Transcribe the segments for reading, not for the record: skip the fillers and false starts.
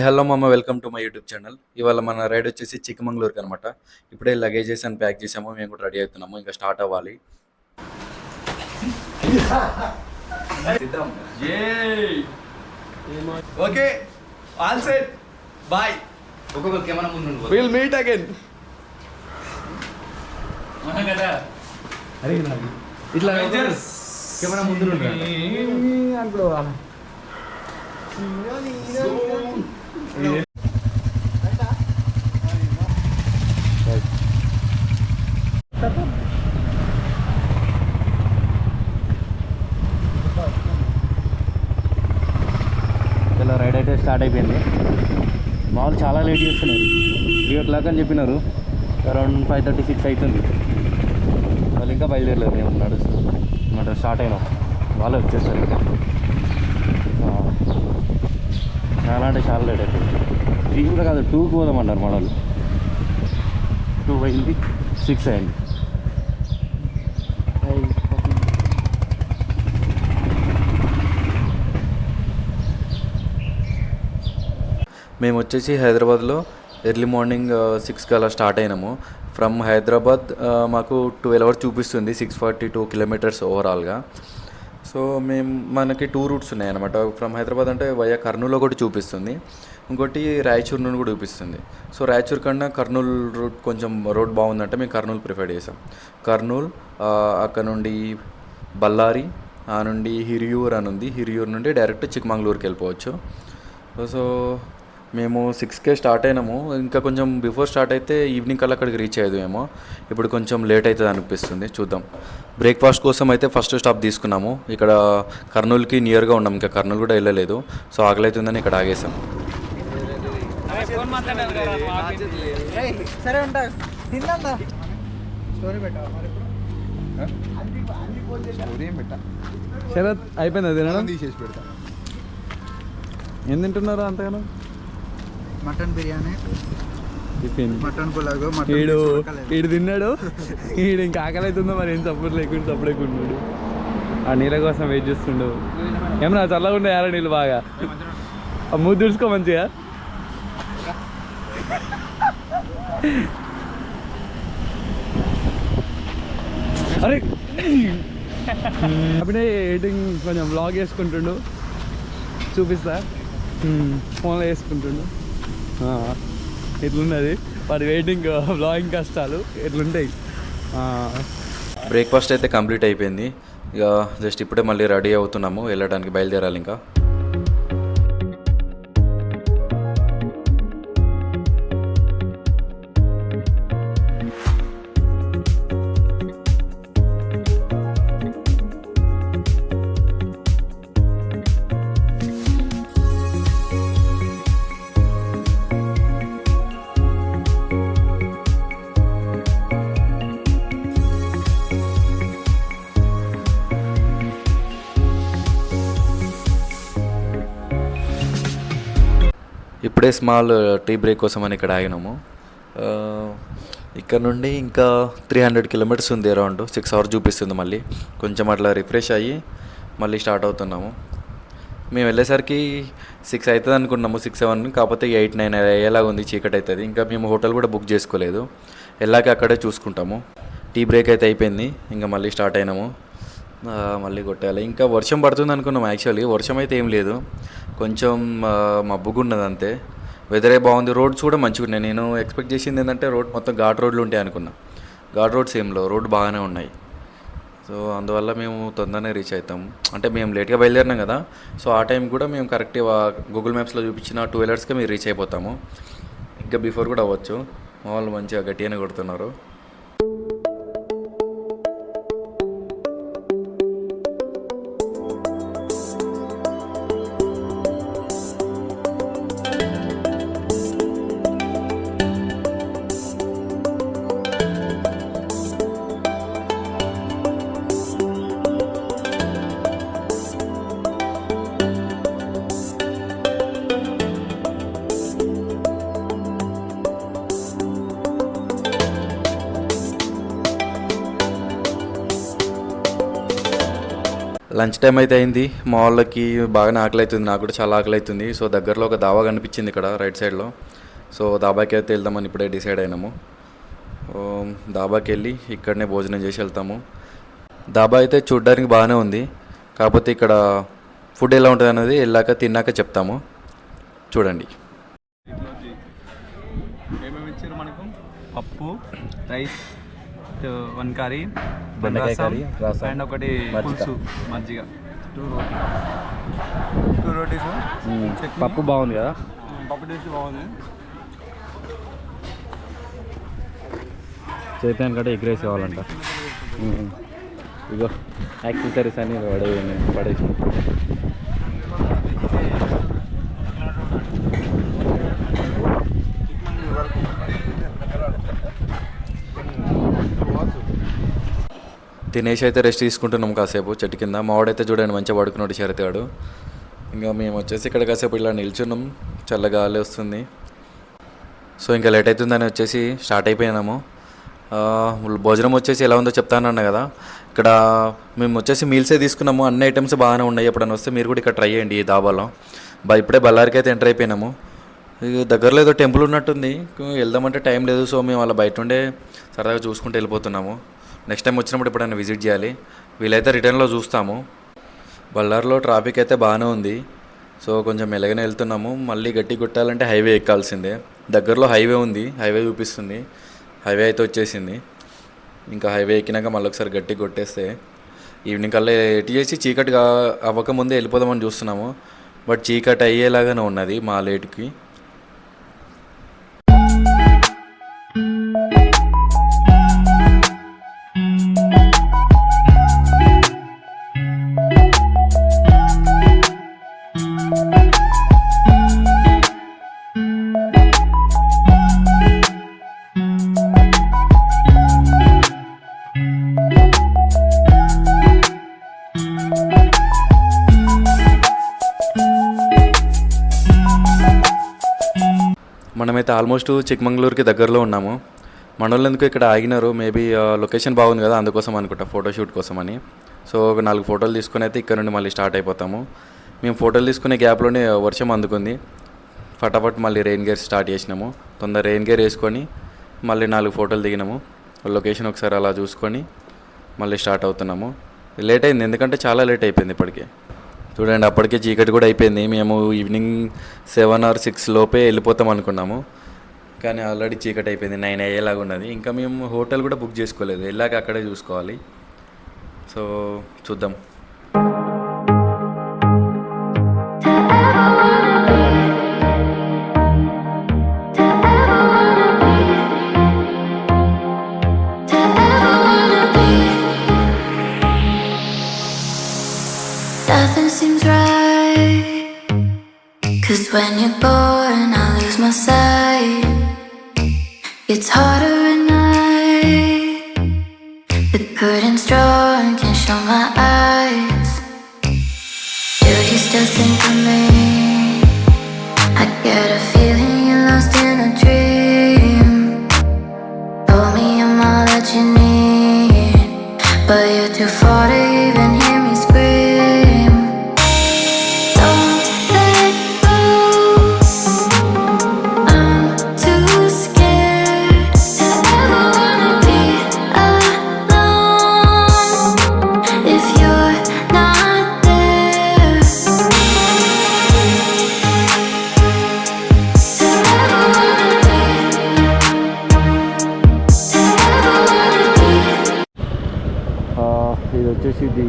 Hello మామ, welcome to my YouTube channel. ఇవాళ మన రైడ్ వచ్చేసి చిక్కమంగళూరుకి అనమాట. ఇప్పుడే లగేజెస్ అని ప్యాక్ చేసాము, మేము కూడా రెడీ అవుతున్నాము, ఇంకా స్టార్ట్ అవ్వాలి. Okay, all set, bye. ఒక్కొక్క కెమెరా ముందు విల్ మీట్ అగైన్. అరే ఇట్లా కెమెరా ముందు ఇలా రైడ్ అయితే స్టార్ట్ అయిపోయింది. మామూలు చాలా లేట్ చేస్తున్నారు. 3 o'clock అని చెప్పినారు, అరౌండ్ 5:36 అవుతుంది. వాళ్ళు ఇంకా బయలుదేరలేదు, మేము నడుస్తాం అన్నమాట. స్టార్ట్ అయినాం, వాళ్ళు వచ్చేస్తారు ఇంకా. చాలా అంటే చాలా లేట్ అయిపోయింది. 3 కూడా కాదు, 2కి పోదామన్నారు మన వాళ్ళు. 2 అయింది, 6 అయింది. మేము వచ్చేసి హైదరాబాద్లో ఎర్లీ మార్నింగ్ 6కి అలా స్టార్ట్ అయినాము. ఫ్రమ్ హైదరాబాద్ మాకు 12 hours చూపిస్తుంది, 642 kilometers ఓవరాల్గా. సో మనకి 2 routes ఉన్నాయన్నమాట. ఫ్రమ్ హైదరాబాద్ అంటే వయా కర్నూలులో కూడా చూపిస్తుంది, ఇంకోటి రాయచూర్ నుండి కూడా చూపిస్తుంది. సో రాయచూర్ కన్నా కర్నూలు రూట్ కొంచెం రోడ్ బాగుందంటే మేము కర్నూలు ప్రిఫర్ చేసాం. కర్నూలు, అక్కడ నుండి బళ్ళారి, ఆ నుండి హిరియూర్ అని ఉంది, హిరియూర్ నుండి డైరెక్ట్ చిక్కమంగళూరుకి వెళ్ళిపోవచ్చు. సో మేము 6కే స్టార్ట్ అయినాము. ఇంకా కొంచెం బిఫోర్ స్టార్ట్ అయితే ఈవినింగ్ కల్లా అక్కడికి రీచ్ అయ్యేదేమో. ఇప్పుడు కొంచెం లేట్ అవుతుంది అనిపిస్తుంది, చూద్దాం. బ్రేక్ఫాస్ట్ కోసం అయితే ఫస్ట్ స్టాప్ తీసుకున్నాము. ఇక్కడ కర్నూలుకి నియర్గా ఉన్నాం, ఇంకా కర్నూలు కూడా వెళ్ళలేదు. సో ఆకలి అవుతుందని ఇక్కడ ఆగేసాం. శరత్ అయిపోయింది, తినడం తీసేసి పెడతా. ఏం తింటున్నారా అంతగానో? మటన్ బిర్యానీ, టిఫిన్, మటన్ పులాగు. ఈడు తిన్నాడు, ఈడు ఇంకా ఆకలి అవుతుందో మరి. ఏం సపోర్ట్ లేకుండా సపరేకున్నాడు. ఆ నీళ్ళ కోసం వెయిట్ చేస్తుండు. ఏమన్నా చల్లగా ఉండే యారా నీళ్ళు బాగా. మూడు దుడుచుకో మంచిగా. అరే అప్పుడే ఎడిటింగ్ కొంచెం వ్లాగ్ వేసుకుంటుండు, చూపిస్తా. ఫోన్లో వేసుకుంటుండు. ఎట్లున్నది వాడి వెయిటింగ్, వ్లాగింగ్ కష్టాలు ఎట్లుంటాయి. బ్రేక్ఫాస్ట్ అయితే కంప్లీట్ అయిపోయింది. ఇక జస్ట్ ఇప్పుడే మళ్ళీ రెడీ అవుతున్నాము, వెళ్ళడానికి బయలుదేరాలి ఇంకా. ఇప్పుడే స్మాల్ టీ బ్రేక్ కోసం అని ఇక్కడ ఆగినాము. ఇక్కడ నుండి ఇంకా 300 kilometers ఉంది, అరౌండ్ 6 hours చూపిస్తుంది. మళ్ళీ కొంచెం అట్లా రిఫ్రెష్ అయ్యి మళ్ళీ స్టార్ట్ అవుతున్నాము. మేము వెళ్ళేసరికి 6 అవుతుంది అనుకున్నాము, 6-7, కాకపోతే 8-9 అయ్యేలాగా ఉంది, చీకటి అవుతుంది. ఇంకా మేము హోటల్ కూడా బుక్ చేసుకోలేదు, వెళ్ళాక అక్కడే చూసుకుంటాము. టీ బ్రేక్ అయితే అయిపోయింది, ఇంకా మళ్ళీ స్టార్ట్ అయినాము. మళ్ళీ కొట్టాలి. ఇంకా వర్షం పడుతుంది అనుకున్నాం, యాక్చువల్లీ వర్షం అయితే ఏం లేదు, కొంచెం మబ్బుగా ఉన్నది అంతే. వెదరే బాగుంది, రోడ్స్ కూడా మంచిగా ఉన్నాయి. నేను ఎక్స్పెక్ట్ చేసింది ఏంటంటే రోడ్ మొత్తం ఘాట్ రోడ్లు ఉంటాయి అనుకున్నా. ఘాట్ రోడ్స్ ఏం లేవు, రోడ్ బాగానే ఉన్నాయి. సో అందువల్ల మేము తొందరనే రీచ్ అవుతాము. అంటే మేము లేట్గా బయలుదేరినాం కదా, సో ఆ టైం కూడా మేము కరెక్ట్గా గూగుల్ మ్యాప్స్లో చూపించిన 12 hours మేము రీచ్ అయిపోతాము. ఇంకా బిఫోర్ కూడా అవ్వచ్చు. మా వాళ్ళు మంచిగా గట్టిగానే కొడుతున్నారు. లంచ్ టైం అయితే అయింది. మా వాళ్ళకి బాగానే ఆకలి అవుతుంది, నాకు కూడా చాలా ఆకలి అవుతుంది. సో దగ్గరలో ఒక దాబా కనిపించింది ఇక్కడ రైట్ సైడ్లో. సో దాబాకి అయితే వెళ్దామని ఇప్పుడే డిసైడ్ అయినాము. దాబాకి వెళ్ళి ఇక్కడనే భోజనం చేసి వెళ్తాము. దాబా అయితే చూడ్డానికి బాగానే ఉంది, కాకపోతే ఇక్కడ ఫుడ్ ఎలా ఉంటుంది అనేది వెళ్ళాక తిన్నాక చెప్తాము. చూడండి. ఏమేమి ఇచ్చారు మనకు? పప్పు, రైస్, 1 కర్రీ, బెండకాయ కర్రీ, రసం అండ్ ఒకటి పులుసు, మజ్జిగ, 2 రోటీస్. పప్పు బాగుంది కదా? పప్పు టేస్ట్ బాగుంది. చైతన్య కంటే ఎగ్ రైస్ కావాలంట. ఇగో యాక్సెసరీస్ అన్ని పడేసి తినేసి అయితే రెస్ట్ తీసుకుంటున్నాం కాసేపు చెట్టు కింద. మావాడైతే చూడండి మంచిగా పడుకున్నాడు శరతాడు. ఇంకా మేము వచ్చేసి ఇక్కడ కాసేపు ఇలా నిల్చున్నాం, చల్లగా గాలి వస్తుంది. సో ఇంకా లేట్ అవుతుందని వచ్చేసి స్టార్ట్ అయిపోయినాము. భోజనం వచ్చేసి ఎలా ఉందో చెప్తానన్నా కదా. ఇక్కడ మేము వచ్చేసి మీల్సే తీసుకున్నాము, అన్ని ఐటమ్స్ బాగానే ఉన్నాయి. ఎప్పుడైనా వస్తే మీరు కూడా ఇక్కడ ట్రై చేయండి ఈ దాబాలో. ఇప్పుడే బళ్ళారికి అయితే ఎంటర్ అయిపోయినాము. దగ్గరలో ఏదో టెంపుల్ ఉన్నట్టుంది, వెళ్దామంటే టైం లేదు. సో మేము అలా బయట ఉండే సరదాగా చూసుకుంటూ వెళ్ళిపోతున్నాము. నెక్స్ట్ టైం వచ్చినప్పుడు ఎప్పుడైనా విజిట్ చేయాలి, వీలైతే రిటర్న్లో చూస్తాము. బళ్ళారిలో ట్రాఫిక్ అయితే బాగానే ఉంది, సో కొంచెం మెల్లగానే వెళ్తున్నాము. మళ్ళీ గట్టి కొట్టాలంటే హైవే ఎక్కాల్సిందే. దగ్గరలో హైవే ఉంది, హైవే చూపిస్తుంది. హైవే అయితే వచ్చేసింది. ఇంకా హైవే ఎక్కినాక మళ్ళీ ఒకసారి గట్టి కొట్టేస్తే ఈవినింగ్ కల్లా ఎటు చేసి చీకటిగా అవ్వకముందే వెళ్ళిపోదామని చూస్తున్నాము. బట్ చీకటి అయ్యేలాగానే ఉన్నది మా లేటుకి. మనమైతే ఆల్మోస్ట్ చిక్మంగళూరుకి దగ్గరలో ఉన్నాము. మన వాళ్ళు ఎందుకు ఇక్కడ ఆగినారు, మేబీ లొకేషన్ బాగుంది కదా అందుకోసం అనుకుంటా, ఫోటోషూట్ కోసం అని. సో ఒక 4 ఫోటోలు తీసుకుని అయితే ఇక్కడ నుండి మళ్ళీ స్టార్ట్ అయిపోతాము. మేము ఫోటోలు తీసుకునే గ్యాప్లోనే వర్షం అందుకుంది. ఫటాఫట్ మళ్ళీ రెయిన్ గేర్ స్టార్ట్ చేసినాము. తొందర రెయిన్ గేర్ వేసుకొని మళ్ళీ 4 ఫోటోలు దిగినాము. లొకేషన్ ఒకసారి అలా చూసుకొని మళ్ళీ స్టార్ట్ అవుతున్నాము. లేట్ అయింది, ఎందుకంటే చాలా లేట్ అయిపోయింది ఇప్పటికే. చూడండి అప్పటికే చీకటి కూడా అయిపోయింది. మేము ఈవినింగ్ 7 or 6 లోపే వెళ్ళిపోతాం అనుకున్నాము, కానీ ఆల్రెడీ చీకటి అయిపోయింది, 9 అయ్యేలాగా ఉన్నది. ఇంకా మేము హోటల్ కూడా బుక్ చేసుకోలేదు, వెళ్ళాక అక్కడే చూసుకోవాలి. సో చూద్దాం. Nothing seems right, 'cause when you're born I lose my sight. It's harder at night, the curtain's drawn, can't show my eyes. Do you still think of me? I get a feeling you're lost in a dream. Told me I'm all that you need, but you're too far to even hear me scream. Don't let go, I'm too scared to ever wanna be alone if you're not there. To ever wanna be, to ever wanna be. ఇది వచ్చేసి ఇది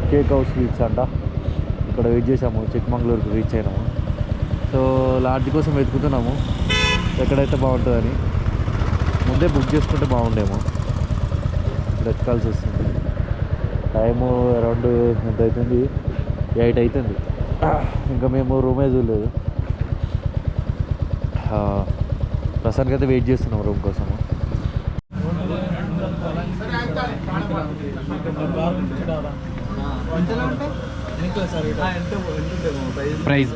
cake house sweets అంట. ఇక్కడ wait చేసాము, చిక్మంగళూరుకి reach అయినాము. So LADS కోసం వెతుకుతున్నాము ఎక్కడైతే బాగుంటుందని. ముందే బుక్ చేసుకుంటే బాగుండేమో, వెతకాల్సి వస్తుంది. టైము అరౌండ్ ఎంత అవుతుంది, 8 అవుతుంది. ఇంకా మేము రూమే చూడలేదు. ప్రస్తుతానికి అయితే వెయిట్ చేస్తున్నాం రూమ్ కోసము. Price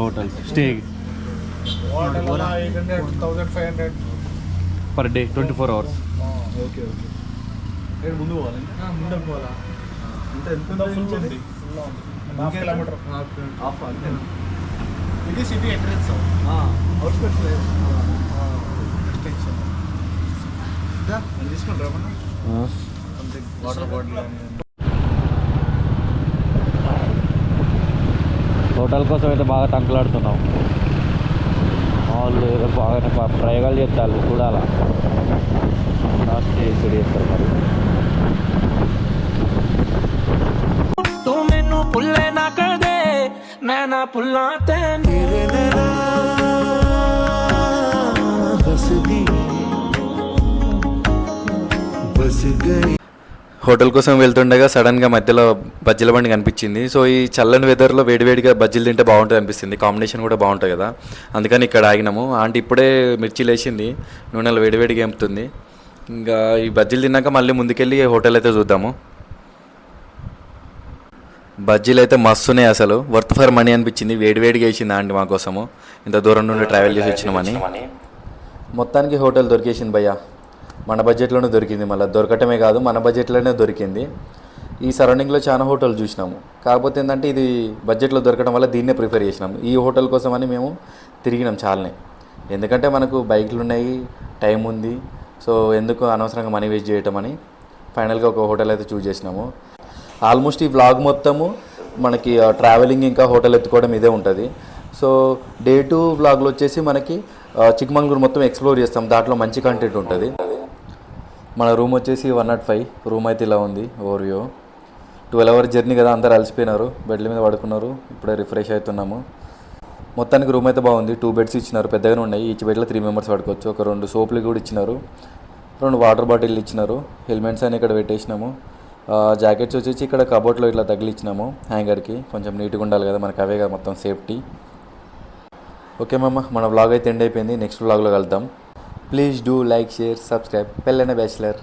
hotels stay per day 24 hours. ఇక్కడ ముందు పోవాలి ముందుకు పోవాలా అంటే ఎంత ఉంది? హాఫ్ కిలోమీటర్ హాఫ్ అంతేనా? ఇది సిటీ ఎంట్రన్స్ అవుట్స్కట్స్ లేదు. ఎక్స్టెన్షన్ తీసుకుంటారా మనం వాటర్ బాటిల్ హోటల్ కోసం అయితే బాగా తంకలాడుతున్నాం. వాళ్ళు ఏదో బాగా ప్రయోగాలు చేస్తారు చూడాలా. లాస్ట్ చేసి చేస్తారు మరి. ਤੂੰ ਮੈਨੂੰ ਭੁੱਲੇ ਨਾ ਕਰ ਦੇ ਮੈਂ ਨਾ ਭੁੱਲਾਂ ਤੈਨੂੰ హోటల్ కోసం వెళ్తుండగా సడన్గా మధ్యలో బజ్జీల బండి కనిపించింది. సో ఈ చల్లని వెదర్లో వేడివేడిగా బజ్జీలు తింటే బాగుంటుంది అనిపిస్తుంది. కాంబినేషన్ కూడా బాగుంటుంది కదా, అందుకని ఇక్కడ ఆగినాము. ఆంటీ ఇప్పుడే మిర్చీలు వేసింది, నూనెలో వేడివేడిగా ఎంపుతుంది. ఇంకా ఈ బజ్జీలు తిన్నాక మళ్ళీ ముందుకెళ్ళి హోటల్ అయితే చూద్దాము. బజ్జీలు అయితే మస్తున్నాయి, అసలు వర్త్ ఫర్ మనీ అనిపించింది. వేడివేడిగా వేసింది ఆంటీ మా కోసము, ఇంత దూరం నుండి ట్రావెల్ చేసి వచ్చినామని. మొత్తానికి హోటల్ దొరికేసింది భయ్యా, మన బడ్జెట్లోనే దొరికింది. మళ్ళీ దొరకటమే కాదు, మన బడ్జెట్లోనే దొరికింది. ఈ సరౌండింగ్లో చాలా హోటల్ చూసినాము, కాకపోతే ఏంటంటే ఇది బడ్జెట్లో దొరకడం వల్ల దీన్నే ప్రిఫర్ చేసినాము. ఈ హోటల్ కోసం అని మేము తిరిగినాం చాలానే, ఎందుకంటే మనకు బైక్లు ఉన్నాయి, టైం ఉంది. సో ఎందుకు అనవసరంగా మనీ వేస్ట్ చేయటం అని ఫైనల్గా ఒక హోటల్ అయితే చూస్ చేసినాము. ఆల్మోస్ట్ ఈ వ్లాగ్ మొత్తము మనకి ట్రావెలింగ్ ఇంకా హోటల్ ఎత్తుకోవడం ఇదే ఉంటుంది. సో డే 2 వ్లాగ్లో వచ్చేసి మనకి చిక్మంగళూరు మొత్తం ఎక్స్ప్లోర్ చేస్తాం, దాంట్లో మంచి కంటెంట్ ఉంటుంది. మన రూమ్ వచ్చేసి 105 రూమ్ అయితే ఇలా ఉంది ఓవర్వ్యూ. 12 hours జర్నీ కదా, అందరు అలసిపోయినారు, బెడ్ల మీద పడుకున్నారు. ఇప్పుడే రిఫ్రెష్ అవుతున్నాము. మొత్తానికి రూమ్ అయితే బాగుంది. 2 beds ఇచ్చినారు, పెద్దగానే ఉన్నాయి. ఈచ్ బెడ్లో 3 members పడుకోవచ్చు. ఒక 2 సోపులు కూడా ఇచ్చినారు, 2 వాటర్ బాటిల్ ఇచ్చినారు. హెల్మెట్స్ అని ఇక్కడ పెట్టేసినాము. జాకెట్స్ వచ్చేసి ఇక్కడ కబోర్డ్లో ఇట్లా తగిలిచ్చినాము హ్యాంగర్కి, కొంచెం నీట్గా ఉండాలి కదా మనకు, అవే కదా మొత్తం సేఫ్టీ. ఓకే మామ, మన వ్లాగ్ అయితే ఎండ్ అయిపోయింది. నెక్స్ట్ వ్లాగ్లో కలుద్దాం. Please do like, share, subscribe. పెళ్ళైన బ్యాచిలర్.